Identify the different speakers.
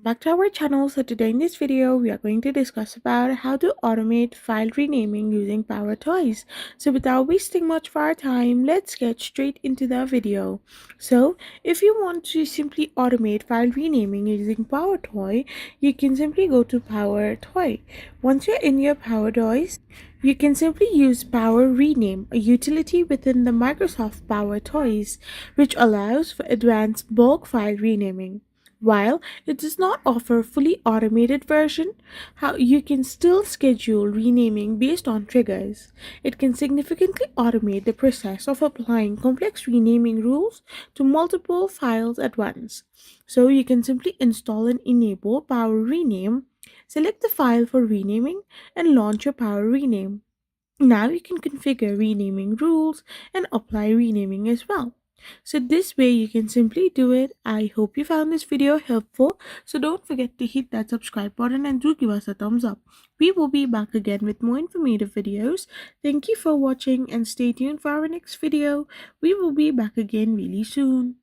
Speaker 1: Back to our channel. So today in this video we are going to discuss about how to automate file renaming using PowerToys. So without wasting much of our time, let's get straight into the video. So if you want to simply automate file renaming using PowerToy, you can simply go to PowerToy. Once you're in your PowerToys, you can simply use PowerRename, a utility within the Microsoft PowerToys, which allows for advanced bulk file renaming. While it does not offer a fully automated version, how you can still schedule renaming based on triggers. It can significantly automate the process of applying complex renaming rules to multiple files at once. So you can simply install and enable Power Rename, select the file for renaming, and launch your Power Rename. Now you can configure renaming rules and apply renaming as well. So this way you can simply do it. I hope you found this video helpful. So don't forget to hit that subscribe button and do give us a thumbs up. We will be back again with more informative videos. Thank you for watching and stay tuned for our next video. We will be back again really soon.